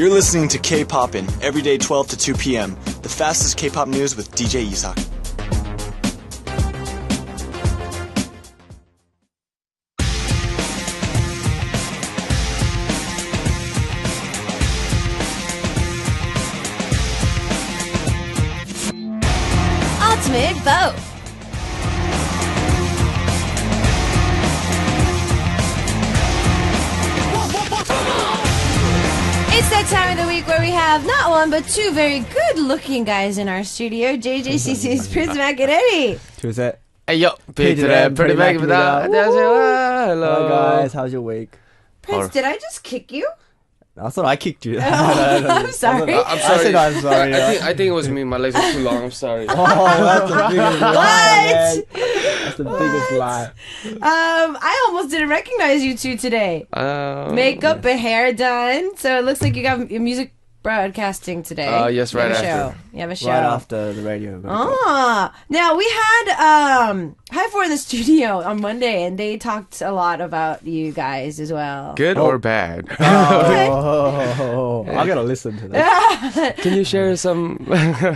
You're listening to Kpoppin, every day 12 to 2 p.m., the fastest K-pop news with DJ Isak. Ultimate vote. It's that time of the week where we have not one but two very good-looking guys in our studio. JJCC's Prince Mac and Eddy. 둘셋. Yo, Peter, pretty Mac입니다. 안녕하세요. Hello. Hi guys, how's your week? Prince, did I just kick you? I thought I kicked you. I'm sorry. I'm sorry. I said I'm sorry. I think it was me. My legs are too long. I'm sorry. Oh, that's the biggest lie. Man. That's the biggest lie. I almost didn't recognize you two today. Makeup and hair done. So it looks like you got your music broadcasting today. Yes, right after. Show. You have a show. Right after the radio. Now we had High Four in the studio on Monday, and they talked a lot about you guys as well. Good or bad? Oh, I gotta listen to that. Can you share some?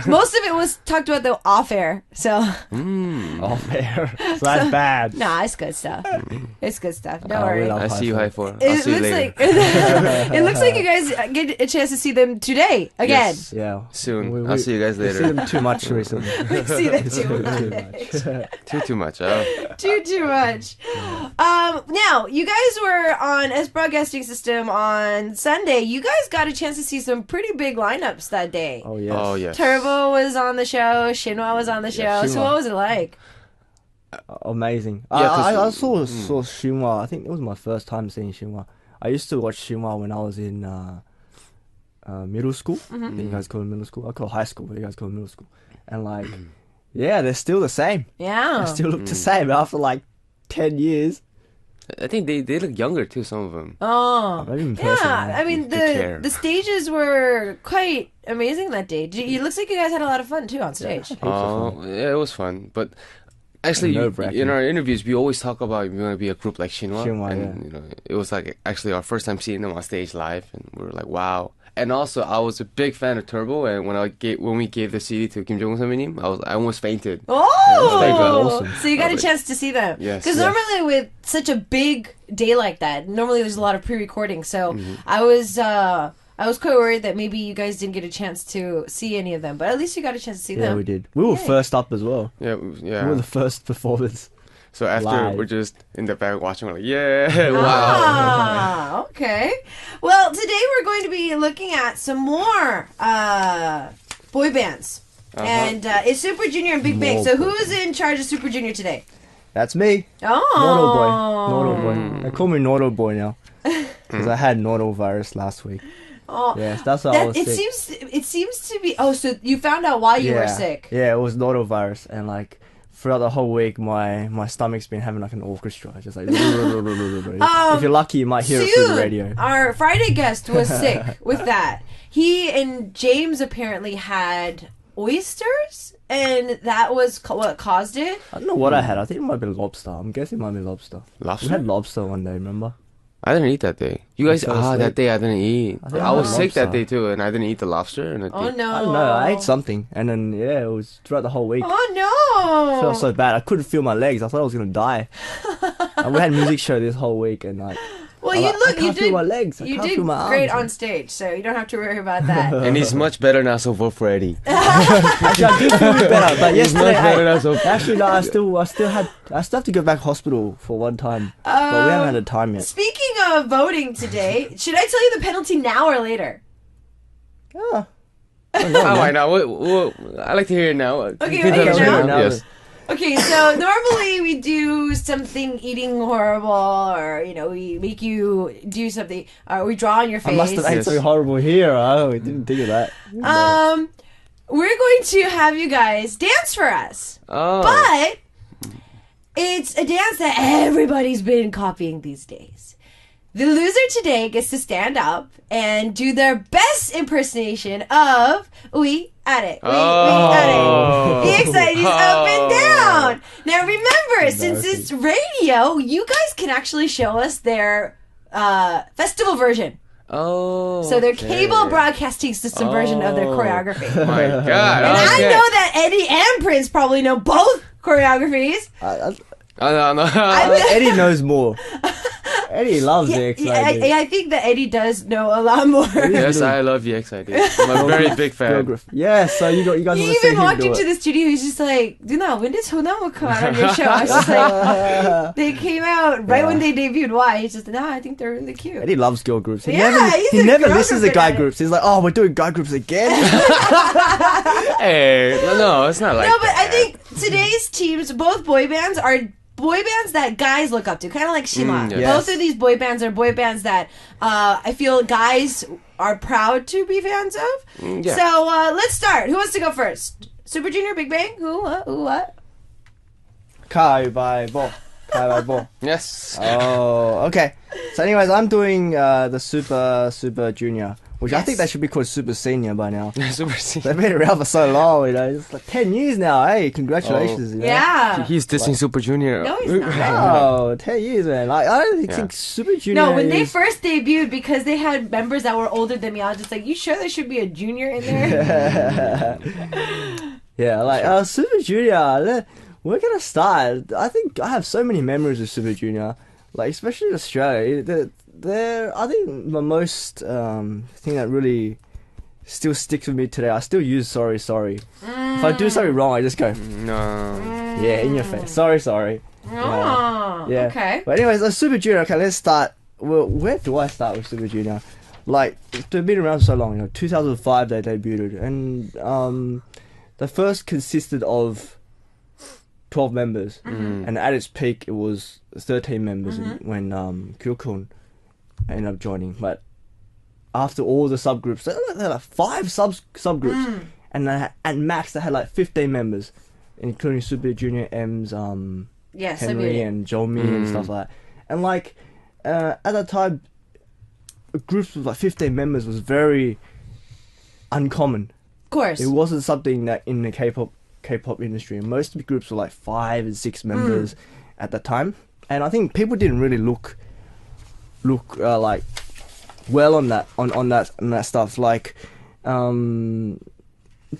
Most of it was talked about the off air. So Off air. So that's bad. nah, it's good stuff. It's good stuff. Don't worry. I see you, High Four. I'll see you later. It looks like you guys get a chance to see them today again. Yes. Yeah. Soon. I'll see you guys We later. see them too much recently. We see them too much. Too much. Too much. Now, you guys were on S Broadcasting System on Sunday. You guys got a chance to see some pretty big lineups that day. Oh yes. Oh yes. Turbo was on the show. Shinhwa was on the show. Yeah, So Shinhwa. what was it like? Amazing. Yeah, I saw Shinhwa. I think it was my first time seeing Shinhwa. I used to watch Shinhwa when I was in middle school. I think you guys call it middle school. I call it high school, but you guys call it middle school. And like, yeah, they're still the same. Yeah. They still look the same after like 10 years. I think they look younger too. Some of them. Oh. Maybe in person, Yeah. yeah. I mean, care. the stages were quite amazing that day. It looks like you guys had a lot of fun too on stage. Yeah, it was fun. But actually, Nerve-wracking. in our interviews, we always talk about we want to be a group like Shinhwa. Shinhwa, and you know, it was like actually our first time seeing them on stage live, and we were like, wow. And also, I was a big fan of Turbo, and when we gave the CD to Kim Jong-un 선배님, I almost fainted. Oh, awesome. so you got a chance to see them. Yes. Because normally with such a big day like that, normally there's a lot of pre-recording. So I was quite worried that maybe you guys didn't get a chance to see any of them, but at least you got a chance to see Yeah, them. we did. We were first up as well. Yeah. We were the first performance. So after Live. we're just in the back watching, we're like, yeah, wow. Ah, okay. Well, today we're going to be looking at some more boy bands. And it's Super Junior and Big Bang. More So boy who's in charge of Super Junior today? That's me. Oh. Noodle boy. They call me Noodle boy now. Because I had norovirus last week. Oh. Yes, that's why I was sick. It seems to be. Oh, so you found out why you were sick. Yeah, it was norovirus, and like throughout the whole week, my stomach's been having like an orchestra, just like. If you're lucky, you might hear it through the radio. Our Friday guest was sick with that. He and James apparently had oysters, and that was what caused it. I don't know what I had. I think it might be lobster. I'm guessing it might be lobster. Lobster? We had lobster one day, remember? I didn't eat that day. You guys, fell asleep. that day I didn't eat. I think I was I had sick that lobster. day too, and I didn't eat the lobster. And Oh no! I don't know. I ate something, and then yeah, it was throughout the whole week. Oh I no! felt so bad. I couldn't feel my legs. I thought I was gonna die. And we had music show this whole week, and like, Well, I you can't feel my legs. I You can't did feel my arms. great on stage, so you don't have to worry about that. And he's much better now, so vote for Eddy. Actually, I did feel a bit better, but He's much yesterday, better now, so actually, no, I still have to go back hospital for one time, but we haven't had the time yet. Speaking of voting today, should I tell you the penalty now or later? Yeah. why not? I like to hear it now. Okay, Can you okay, tell us now? Yes. Okay, so normally we do something eating horrible, or we make you do something, or we draw on your face. I must have ate something horrible here. Oh, we didn't think of that. We're going to have you guys dance for us, Oh. but it's a dance that everybody's been copying these days. The loser today gets to stand up and do their best impersonation of We At It. We At It. The excited is up and down. Now remember, since it's radio, you guys can actually show us their festival version. Oh. So their okay. cable broadcasting system version of their choreography. Oh my god. And I okay. know that Eddie and Prince probably know both choreographies. Oh, no. Eddie knows more. Eddie loves the XID. I think that Eddie does know a lot more. Yes, I love the XID. I'm a very big fan. Yeah, so you guys He want to see even him walked do into it. the studio. He's just like, Duna, when did Sonamu come out on your show? I was just like, they came out right when they debuted. Why? He's just, I think they're really cute. Eddie loves girl groups. He Yeah, he's he a never girl listens to group guy fanatic. groups. He's like, oh, we're doing guy groups again. Hey, no, it's not like No, but that. I think today's teams, both boy bands, are boy bands that guys look up to, kind of like Shima. yes. Both of these boy bands are boy bands that I feel guys are proud to be fans of. yeah. So let's start. Who wants to go first? Super Junior, Big Bang? Who, what? Kai by Bo. Yes. Oh, okay. So anyways, I'm doing the Super Junior, which I think Yes. they should be called Super Senior by now. Super C. They've been around for so long, it's like 10 years now. Hey, congratulations. You know? Yeah. He's dissing Super Junior. No, he's not. Oh, 10 years, man. Like, I don't think Super Junior No, when they is- first debuted, because they had members that were older than me, I was just like, you sure there should be a junior in there? Yeah, like Super Junior. We're gonna start. I think I have so many memories of Super Junior, like especially in Australia. They're I think the most thing that really still sticks with me today. I still use sorry. If I do something wrong, I just go No. yeah in your face. Sorry. Oh, Yeah. okay. But anyways, Super Junior. Okay, let's start. Well, where do I start with Super Junior? Like they've been around so long. 2005 they debuted, and the first consisted of 12 members, and at its peak it was 13 members when Kyokun ended up joining. But after all the subgroups, they had like 5 subgroups, and at max they had like 15 members, including Super Junior M's Yes, I Henry mean, and Jomi and stuff like that. And like at that time, groups with like 15 members was very uncommon. of course. It wasn't something that in the K-pop industry. Most of the groups were like 5 and 6 members at the time, and I think people didn't really look like well on that stuff. Like,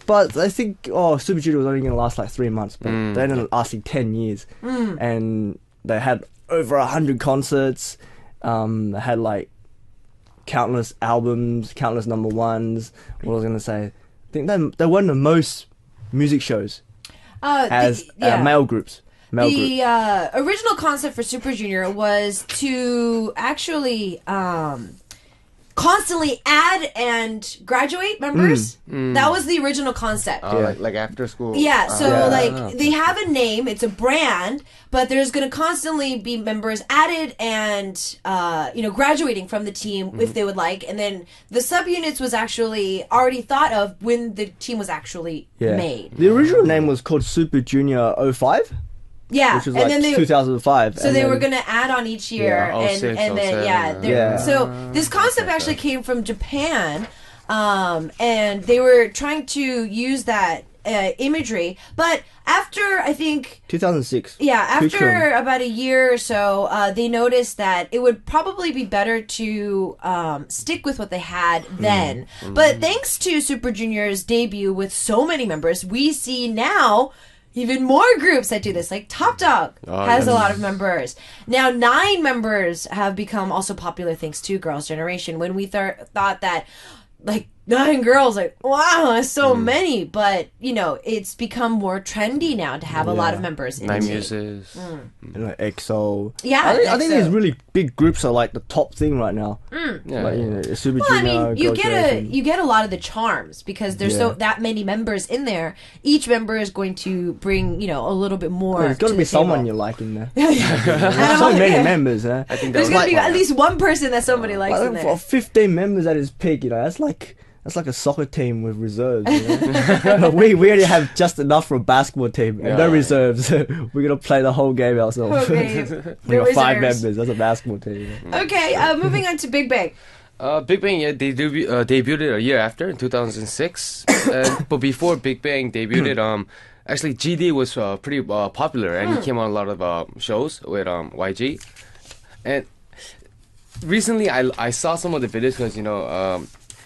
but I think Super Junior was only going to last like 3 months, but they ended up lasting 10 years, and they had over 100 concerts. They had like countless albums, countless number ones. What I was going to say, I think they won the most music shows as male groups. The original concept for Super Junior was to actually constantly add and graduate members. That was the original concept. Like after school. Yeah, so Yeah. like they have a name, it's a brand, but there's going to constantly be members added and graduating from the team if they would like, and then the subunits was actually already thought of when the team was actually made. The original name was called Super Junior 05, Yeah, which was and like then they 2005. so and they then- were going to add on each year, Yeah, 06, and then 07, yeah. So this concept actually came from Japan, and they were trying to use that imagery, but after I think 2006. after Kuchun. about a year or so, they noticed that it would probably be better to stick with what they had then. But thanks to Super Junior's debut with so many members, we see now even more groups that do this. Like Top Dog has a lot of members. Now 9 members have become also popular thanks to Girls' Generation. When we thought that like 9 girls, like wow, that's so many. But it's become more trendy now to have a lot of members in 9 the team. Muses. And like EXO. Yeah, I think EXO. these really big groups are like the top thing right now. Yeah. Like, Super Well, I Junior. mean, you Girls' get Generation. you get a lot of the charms because there's so that many members in there. Each member is going to bring a little bit more. There's got to to be the someone table. you like in there. And So I'm many like, members, huh? I think There's that gonna was be at least one person that somebody likes in For there. 15 members at its peak, that's like a soccer team with reserves. we already have just enough for a basketball team and no reserves. We're gonna play the whole game ourselves. Okay. We got 5 reserves. members. That's a basketball team. Okay, moving on to Big Bang. Big Bang, they debuted a year after in 2006. But before Big Bang debuted, actually GD was pretty popular, and he came on a lot of shows with YG. And recently I saw some of the videos because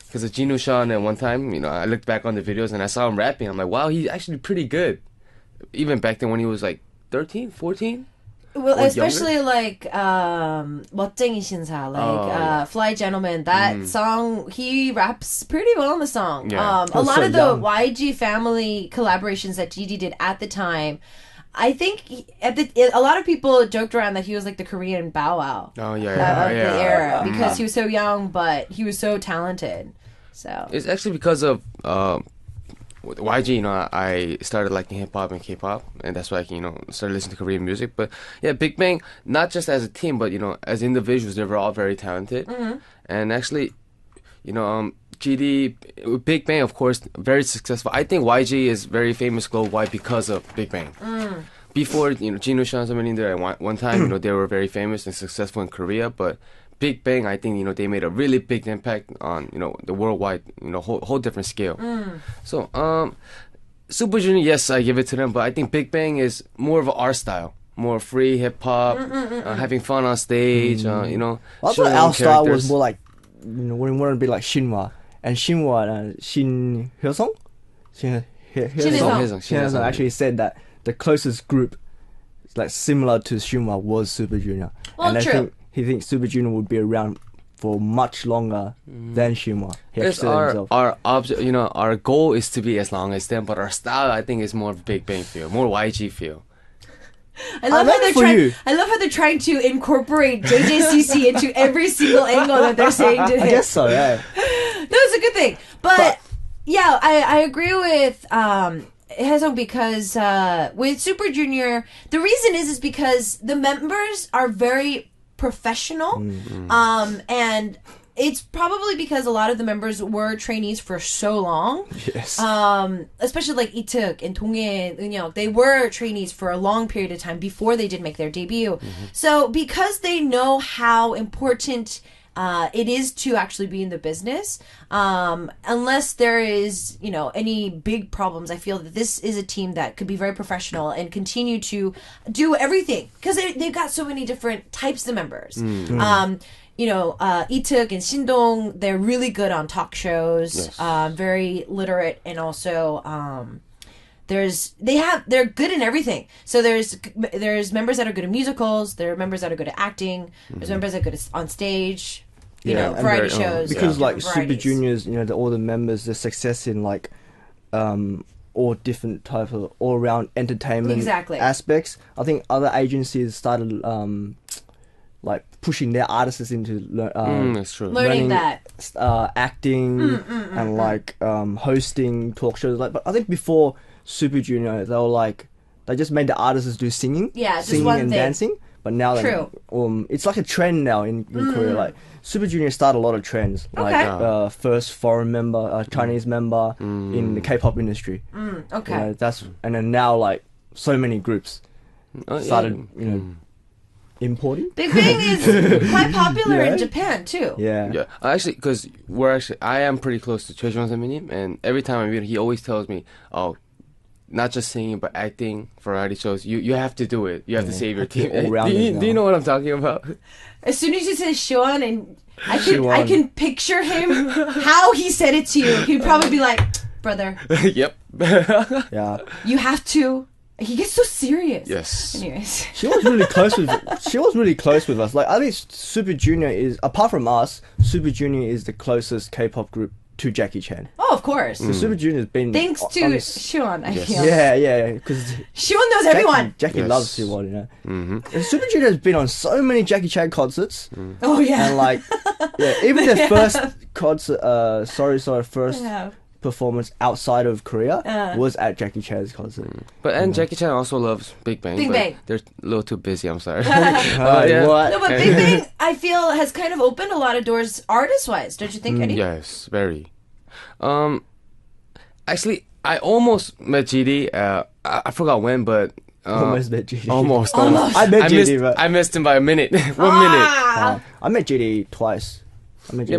because of Jinu Sean, and one time I looked back on the videos and I saw him rapping. I'm like, wow, he's actually pretty good. Even back then when he was like 13, 14. Well, Or especially like 멋쟁이 신사, like Fly Gentleman. That song, he raps pretty well in the song. Yeah. A lot so of the young. YG family collaborations that GD did at the time, I think a lot of people joked around that he was like the Korean Bow Wow Oh yeah, of yeah, the era because he was so young, but he was so talented. So It's actually because of with YG. I started liking hip hop and K-pop, and that's why I started listening to Korean music. But yeah, Big Bang, not just as a team, but as individuals, they were all very talented. And actually, GD, Big Bang, of course, very successful. I think YG is very famous worldwide because of Big Bang. Before, Jinu Sean, at one time, they were very famous and successful in Korea, but Big Bang, I think, they made a really big impact on, the worldwide, whole different scale. So, Super Junior, yes, I give it to them, but I think Big Bang is more of an art style. More free hip hop, having fun on stage, I thought showing our style was characters. more like, we wanted to be like Shinhwa. And Shinhwa, Shin Hyosung? Shin actually said that the closest group, like similar to Shinhwa, was Super Junior. Well, and I true. think he thinks Super Junior would be around for much longer than Shinhwa. He Yes, actually said himself. our goal is to be as long as them, but our style, I think, is more Big Bang feel, more YG feel. I love how meant for you. I love how they're trying to incorporate JJCC into every single angle that they're saying to him. I guess so, yeah. That was a good thing. But yeah, I agree with Haesung because with Super Junior, the reason is because the members are very professional, and it's probably because a lot of the members were trainees for so long. Yes. Especially like Ituk and Donghae and Eunhyuk, they were trainees for a long period of time before they did make their debut. So because they know how important it is to actually be in the business, unless there is, any big problems, I feel that this is a team that could be very professional and continue to do everything because they've got so many different types of members. Ituk and Shindong, they're really good on talk shows, very literate, and also they're good in everything. So there's members that are good at musicals, there are members that are good at acting, there's members that are good on stage, and variety very- shows. Because like different Super varieties. Juniors, all the members, their success in like all different type of all around entertainment Exactly. aspects. I think other agencies started like pushing their artists into That's true. Learning that. acting and like hosting talk shows. Like, but I think before Super Junior, they just made the artists do singing, Yeah, just singing one and thing. dancing. But now, True. it's like a trend now in Korea. Like Super Junior started a lot of trends, like Okay. first foreign member, Chinese member in the K-pop industry. Okay. And then now like so many groups started, importing. Big Bang is quite popular Yeah. in Japan too. Yeah. Yeah, actually, because I am pretty close to Choi Jong-semin, and every time I meet him, he always tells me, "Oh, not just singing, but acting, variety shows. You have to do it. You have to save your team." all-rounders Do you now. know what I'm talking about? As soon as you said Sean, and I Sean. can picture him how he said it to you. He'd probably be like, "Brother, Yep. Yeah. you have to." He gets so serious. Yes. Anyways. She was really close with. She was really close with us. Like I think Super Junior is, apart from us, Super Junior is the closest K-pop group to Jackie Chan. Oh, of course. So Super Junior has been Thanks on to this- Sean, I feel. Yeah, because Sean knows everyone. Jackie Yes. loves Siwon, And Super Junior has been on so many Jackie Chan concerts, Oh yeah. and like, even their first concert, first Yeah. performance outside of Korea was at Jackie Chan's concert. But and Jackie Chan also loves Big Bang. Big but Bang. They're a little too busy. I'm sorry. What? No, but Big Bang, I feel, has kind of opened a lot of doors artist-wise. Don't you think, Eddie? Yes, very. Actually, I almost met GD. I forgot when, but Almost met GD. Almost. I met GD, but I missed him by a minute. 1 minute. Ah! I met GD twice. Took a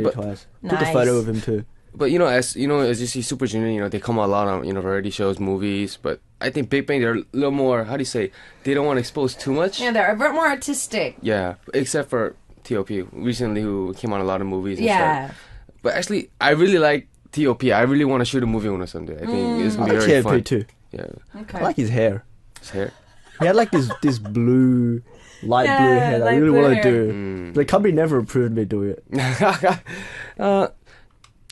Nice. photo of him too. But as you see Super Junior, they come a lot on variety shows, movies. But I think Big Bang, they're a little more. How do you say? They don't want to expose too much. Yeah, they're a bit more artistic. Yeah, except for T.O.P. recently, who came on a lot of movies. And Yeah. stuff. But actually, I really like T.O.P. I really want to shoot a movie on a Sunday. I think it's I gonna be like very KFP fun. too. Yeah, Okay. I like his hair. his hair. He had like this blue, light Yeah, blue hair that I light really blue want to hair. do. The company never approved me do it. Yeah.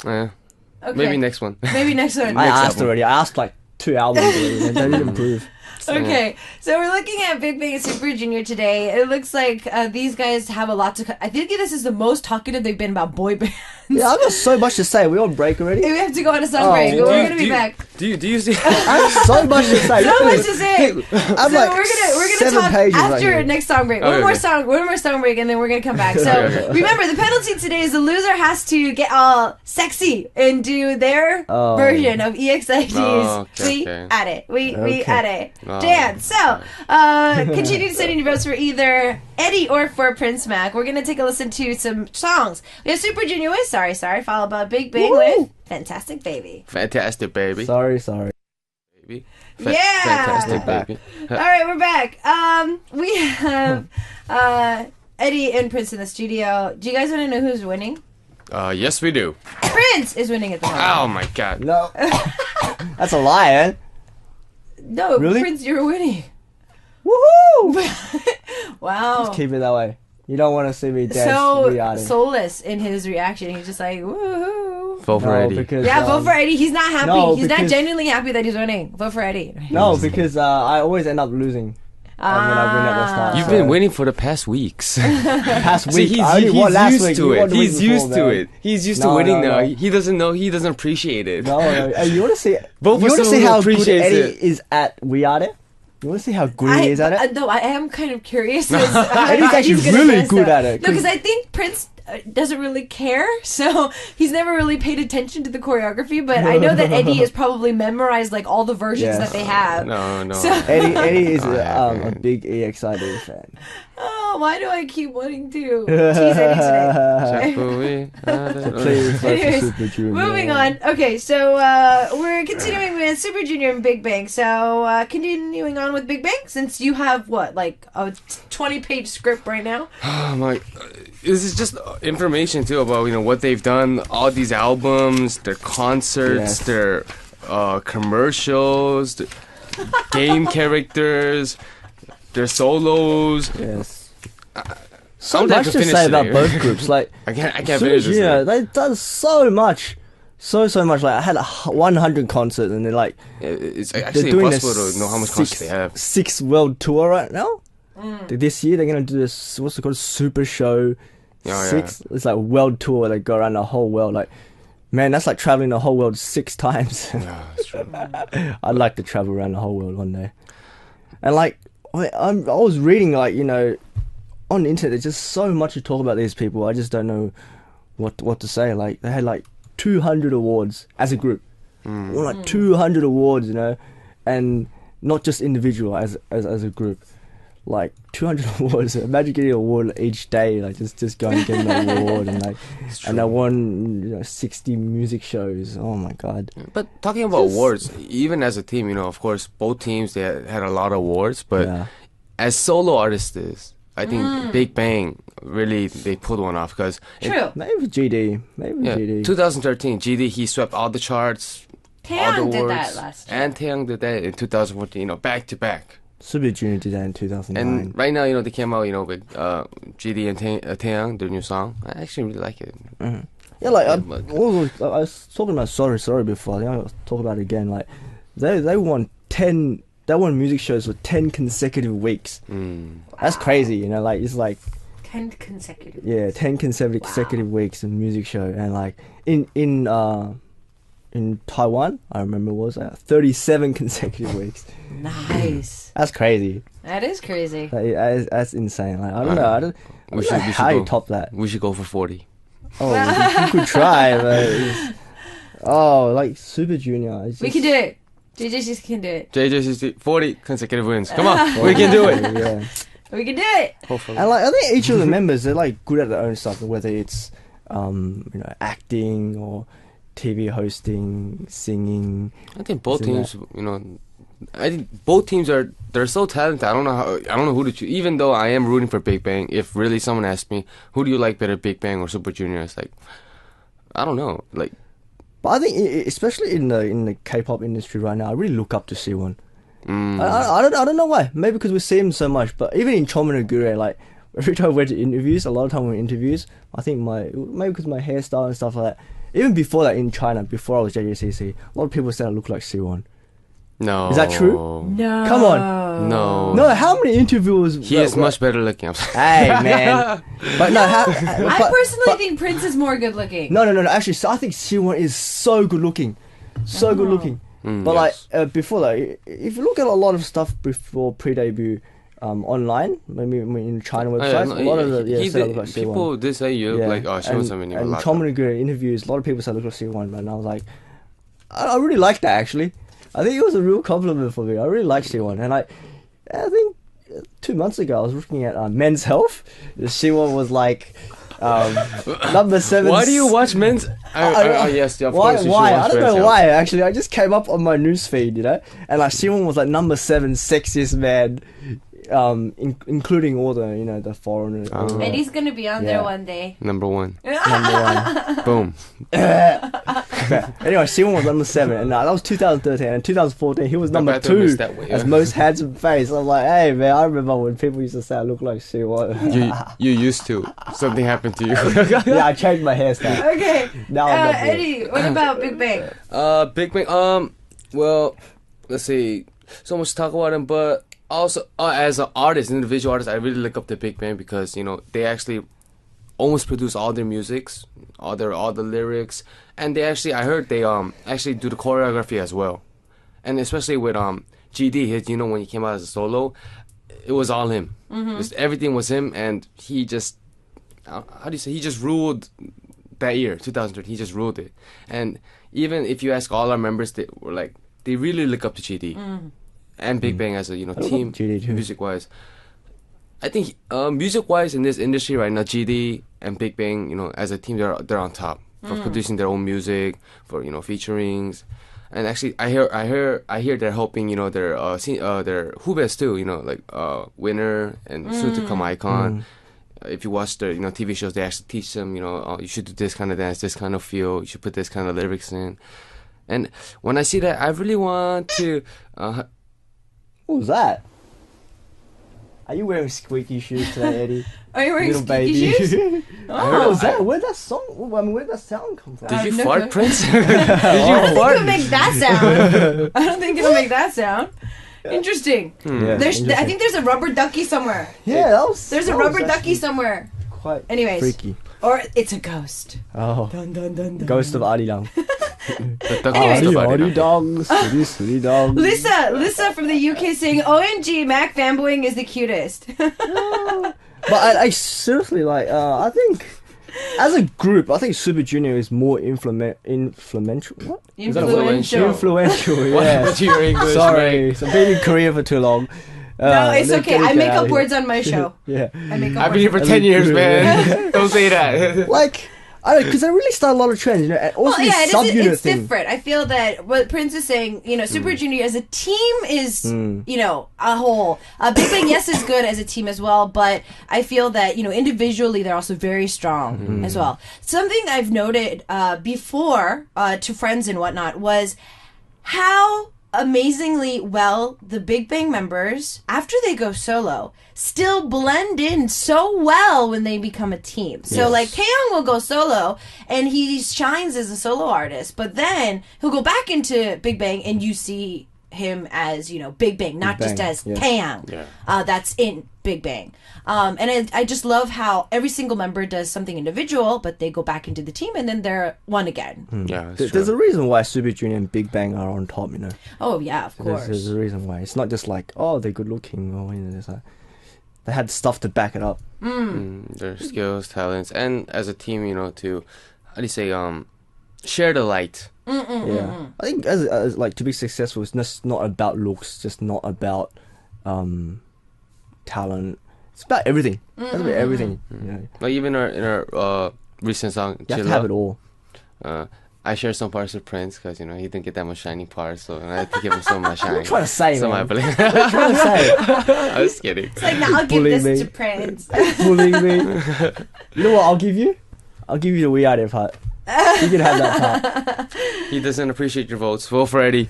Okay. Maybe next one. Maybe next one. I Next asked album. already. I asked like 2 albums already, and they didn't approve. Okay, so we're looking at Big Bang and Super Junior today. It looks like these guys have a lot to. I think this is the most talkative they've been about boy bands. Yeah, I've got so much to say. We're on break already. We have to go on a song Oh, break, but what? we're gonna be back. Do you see? I have so much to say. So much to say. I'm So like we're gonna 7 talk pages right after here. next song break. Okay, One more okay. song break, and then we're gonna come back. So Okay. remember, the penalty today is the loser has to get all sexy and do their Oh. version of EXID's Oh, okay, "We okay. at it, we Okay. at it" Oh, dance. So continue to send in your votes for either Eddy or for Prince Mac. We're gonna take a listen to some songs. We have Super Junior with "Sorry Sorry," followed by Big Bang with "Fantastic Baby." Fantastic, baby. Sorry. Baby. Yeah. Fantastic, Back. baby. All right, we're back. We have Eddy and Prince in the studio. Do you guys want to know who's winning? Yes, we do. Prince is winning at the moment. Oh my god. No, that's a lie, eh? No, Really? Prince, you're winning. Woohoo! Wow. Keep it that way. You don't want to see me dance. So reality. soulless in his reaction. He's just like, woohoo. Vote for No, Eddy. because Yeah, vote for Eddy. He's not happy. no, He's not because- genuinely happy that he's winning. Vote for Eddy. No, because I always end up losing when I win at the start. You've so- been winning for the past weeks. past See, week. I only won last used week. to You it. won the week He's before, used to man. it. He's used to No, winning no, now. no. He doesn't know. He doesn't appreciate it. No. Hey, you want to see? Vote for you want to someone see who how good appreciates Eddy it. is at We Are It? You want to see how good he is at it? No, I am kind of curious. Eddy's actually really good at it, No, because I think Prince doesn't really care, so he's never really paid attention to the choreography. But I know that Eddy has probably memorized like all the versions Yes. that they have. No. So- Eddie is Oh, yeah, a man. big EXID fan. Oh, why do I keep wanting to tease Eddy today? Please vote for Anyways, Super Junior. Moving on. Okay, so we're continuing with Super Junior and Big Bang. So continuing on with Big Bang, since you have what, like a 20-page script right now. Oh my! This is just information too about what they've done. All these albums, their concerts, Yes. their commercials, the game characters, their solos. Yes. I So don't think I much can to finish say today. about both groups. Like I can't Super finish this. Junior, today. they done so much, so much. Like I had 100 concerts, and they're like It's they're actually doing impossible this to know how much concerts they have. six world tour right now. This year they're gonna do this. What's it called? Super Show. Yeah. 6. It's like world tour. They go around the whole world. Like, man, that's like traveling the whole world 6 times. Yeah, it's true. I'd like to travel around the whole world one day. And like, I was reading like on the internet. There's just so much to talk about these people. I just don't know what to say. Like they had like 200 awards as a group. Well, like 200 awards, and not just individual as a group. Like 200 awards. Imagine getting an award each day. Like just going and getting an award, and like, and I won 60 music shows. Oh my god. But talking about awards, even as a team, of course, both teams they had a lot of awards. But Yeah. as solo artists, I think Big Bang really they pulled one off because True. Maybe GD. Maybe GD. 2013 GD he swept all the charts, all the Taeyang did awards, that last year. and Taeyang did that in 2014. Back to back. Super Junior did that in 2009. And right now, they came out, with GD and Taeyang, their new song. I actually really like it. Yeah, like I but- was talking about Sorry before. I think I'll talk about it again. Like they won 10. They won music shows for 10 consecutive weeks. That's crazy, Like it's like 10 consecutive. 10 consecutive weeks of music show, and like in Taiwan, I remember it was 37 consecutive weeks. Nice. That's crazy. That is crazy. That's insane. Like I don't know. I don't We know how you go. top that. We should go for 40. Oh, you could try, but like Super Junior. It's We just- can do it. JJCC can do it. JJCC 40 consecutive wins. Come on, we can do it. Yeah. We can do it. Hopefully. And like I think each of the members, they're like good at their own stuff, whether it's acting or TV hosting, singing. I think both Isn't teams, I think both teams they're so talented. I don't know who to choose. Even though I am rooting for Big Bang, if really someone asked me who do you like better, Big Bang or Super Junior, it's like I don't know. Like, but I think especially in the K-pop industry right now, I really look up to C1. I don't know why. Maybe because we see him so much. But even in Chomin and Gure, like every time I went to interviews, a lot of time when interviews, I think maybe because my hairstyle and stuff like that. Even before that in China, before I was JJCC, a lot of people said I look like C1. No. Is that true? No. Come on. No. No, how many interviews? He is much better looking. I'm sorry. Hey, man. But no, I personally think Prince is more good looking. No. Actually, I think C1 is so good looking. So good looking. But yes. like, before that, if you look at a lot of stuff before pre-debut, online, maybe in China websites, a lot of the say I look like C1. People did say you look like Shimon Samini. And Chomin and Gure interviews, a lot of people say I look like C1, and I was like, I really like that actually. I think it was a real compliment for me. I really like C1, and I think 2 months ago I was looking at Men's Health. C1 was like number 7. Why do you watch Men's? Yes, of course. Why? I don't know why. Actually, I just came up on my news feed, you know, and like C1 was like number 7 sexiest man. Including all the the foreigners. Eddy's gonna be on there one day. Number 1. Number 1. Boom. Anyway, C1 was number 7, and that was 2013. And 2014, he was number 2 as most handsome face. I'm like, hey man, I remember when people used to say I look like C1. You used to. Something happened to you. Yeah, I changed my hairstyle. Okay. Now I'm not good. Eddy, what about Big Bang? Big Bang. Well, let's see. So much to talk about him, but also as an artist, individual artist, I really look up to Big Bang because they actually almost produce all their musics, all the lyrics, and I heard they actually do the choreography as well, and especially with GD, when he came out as a solo, it was all him. Just everything was him, and he just how do you say, he just ruled that year, 2013. He just ruled it, and even if you ask all our members, they were like they really look up to GD. And Big Bang as a team, music wise. I think music wise in this industry right now, GD and Big Bang, as a team, they're on top for producing their own music, for featurings, and actually I hear they're helping their Hubes too, like Winner and soon to come Icon. If you watch their TV shows, they actually teach them you should do this kind of dance, this kind of feel, you should put this kind of lyrics in. And when I see that, I really want to. What was that? Are you wearing squeaky shoes today, Eddy? Are you wearing little squeaky baby? shoes? What was that? Where'd that song? I mean, where'd that sound come from? Did you no fart, clue. Prince? I don't think it'll make that sound. I don't think it'll make that sound. Interesting. Yeah, I think there's a rubber ducky somewhere. Yeah, that was. There's a rubber ducky somewhere. Quite Anyways. freaky. Or it's a ghost. Oh, Dun, dun, dun, dun. ghost of Arirang. Anyway. Dogs, sweetie dogs. Lisa from the UK saying, OMG, Mac fanboying is the cutest. But I seriously I think as a group, I think Super Junior is more influential. What? Is that a word? Influential, yeah. What's your English? Sorry, I've been in Korea for too long. No, it's okay. I make up here. words on my show. Yeah. I make up I've been here words. for 10 years, man. Don't say that. Like, I don't know, because they really start a lot of trends, and also this subunit it's thing. different. I feel that what Prince is saying, Super Junior as a team is, a whole. Big Bang, yes, is good as a team as well, but I feel that, individually they're also very strong as well. Something I've noted before to friends and whatnot was how amazingly well the Big Bang members, after they go solo, still blend in so well when they become a team. So like Taeyong will go solo and he shines as a solo artist, but then he'll go back into Big Bang and you see him as Big Bang, not just as Taeyong. That's in Big Bang. And I just love how every single member does something individual, but they go back into the team and then they're one again. Yeah, there's a reason why Super Junior and Big Bang are on top, Oh yeah, of course. There's a reason why. It's not just like, oh, they're good looking, or it's like, they had stuff to back it up. Their skills, talents, and as a team, to how do you say, share the light. Yeah, I think as like to be successful, it's just not about looks, just not about talent. It's about everything. It's about everything. Like even in our recent song, You have to have it all. I share some parts with Prince because he didn't get that much shiny parts, so I had to give him some of my shine. What are you trying to say, Some man? I believe. What are you trying to say? I was kidding. It's like, now I'll give Bullying this me. to Prince. Bullying me. You know what I'll give you? I'll give you the We Are There part. You can have that part. He doesn't appreciate your votes. Vote for Eddy.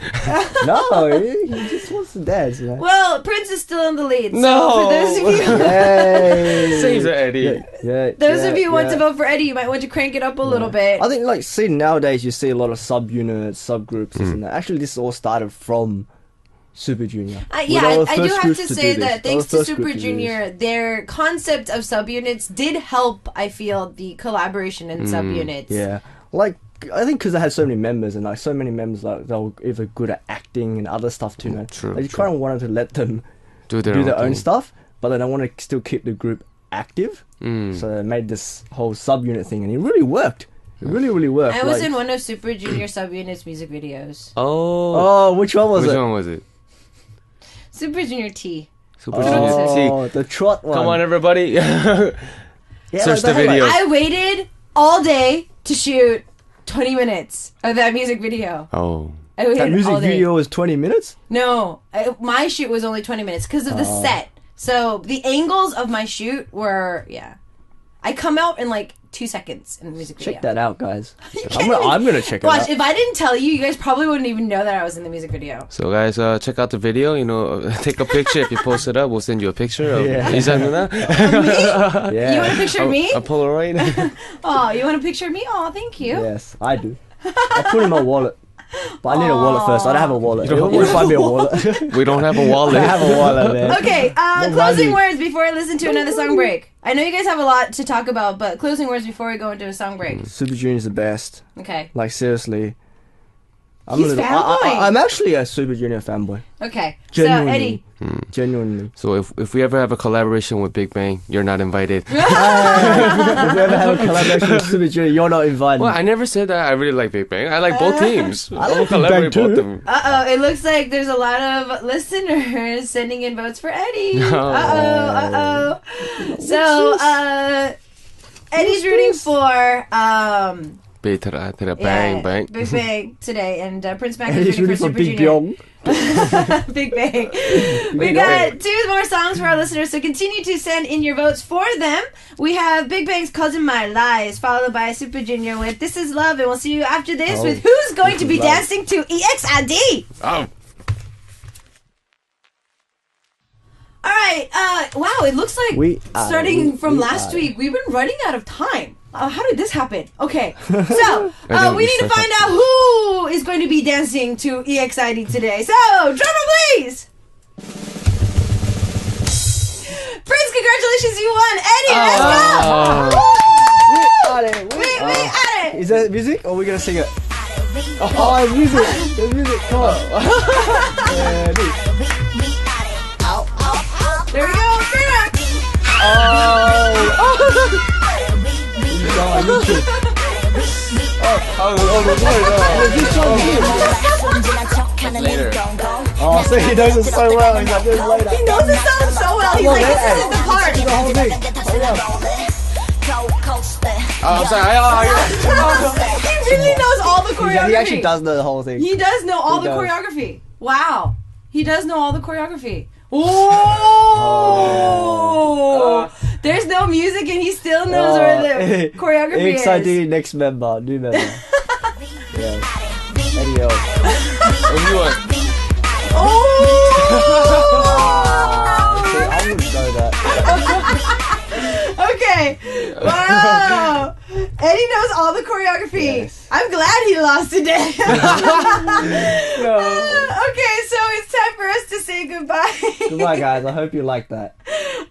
No, he just wants to dance, Well, Prince is still in the lead. No. So for those of you... Yay. Save the Eddy. Yeah, Those of you who want yeah. to vote for Eddy, you might want to crank it up a little bit. I think nowadays you see a lot of subunits, subgroups, this and that. Actually, this all started from Super Junior. I do We're the have first to groups say do that this. thanks We're to the first group Super to do Junior, their concept of subunits did help, I feel, the collaboration in subunits. Yeah, like I think because they had so many members and like so many members, like they were either good at acting and other stuff too. Man, True, they true. kind of wanted to let them Do their own thing. stuff, but then they want to still keep the group active. Mm. So they made this whole subunit thing, and it really worked. It really, really worked. I was like, in one of Super Junior subunits music videos. Oh, which one was Which it? one was it? Super Junior T. Super Junior T. Oh, the trot one. Come on, everybody. Yeah, Search they the had, like, video. I waited all day to shoot 20 minutes of that music video. Oh. I waited that music all day. video was 20 minutes. No, my shoot was only 20 minutes because of the set. So the angles of my shoot were, I come out in like 2 seconds in the music video. Check that out, guys. can't I'm gonna check it Watch, out. if I didn't tell you, you guys probably wouldn't even know that I was in the music video. So guys, check out the video. Take a picture. If you post it up, we'll send you a picture of Yeah. Isan Nuna. Yeah. You want a picture of me? A Polaroid. Oh, you want a picture of me? Oh, thank you. Yes, I do. I put in my wallet. But I need a wallet first. I don't have a wallet. You don't You want to find me a wallet? We don't have a wallet. I have a wallet, man. Okay, No closing money. words before I listen to another song break. I know you guys have a lot to talk about, but closing words before we go into a song break. Super Junior's the best. Okay. Like, seriously. He's fanboy. I'm actually a Super Junior fanboy. Okay. Genuinely. So, Eddy. Genuinely. So if we ever have a collaboration with Big Bang, you're not invited. If we ever have a collaboration with Super Junior, you're not invited. Well, I never said that. I really like Big Bang. I like both teams. I I'll like Big collaborate Bang both too. of them. Uh-oh, it looks like there's a lot of listeners sending in votes for Eddy. No. Uh-oh. So, Eddy's rooting for, Big Bang Bang. Big Bang today, and Prince Mac And is he's rooting for rooting for Super Big Junior. Byung. Big Bang. We got 2 more songs for our listeners, so continue to send in your votes for them. We have Big Bang's Cousin My Lies, followed by Super Junior with This Is Love, and we'll see you after this with Who's Going to Be Love. Dancing to EXID. Oh. Alright, wow, it looks like starting from last week, we've been running out of time. How did this happen? Okay, so we need to find out who is going to be dancing to EXID today. So, drummer please! Prince, congratulations, you won! Eddy, let's go! We at it! Is that music or are we going to sing it? Oh, music! There's music, come on. There we go, Prince! Oh, so he knows it so well. He's like, this later. He knows the song so well, he's like, this is the part! The whole thing. I'm sorry. He really knows all the choreography. He actually does know the whole thing. He does know all He the does. choreography. Wow. He does know all the choreography. Oh! There's no music and he still knows where the choreography is. EXID next member, new member. Yeah. Eddy L. Oh! See, I wouldn't know that. Okay. Wow. Eddie knows all the choreography. Yes. I'm glad he lost today. No. Okay, so it's time for us to say goodbye. Goodbye, guys. I hope you liked that.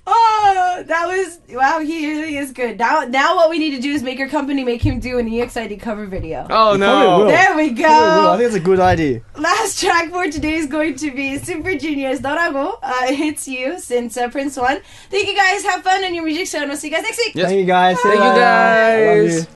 Oh, that was wow. He really is good. Now what we need to do is make our company make him do an EXID cover video. Oh Probably no. will. There we go. I think it's a good idea. Last track for today is going to be Super Junior's Dorago. Hits You since Prince won. Thank you guys. Have fun on your music show and we'll see you guys next week. Yes. Thank you guys. See Thank you later. I love guys. you.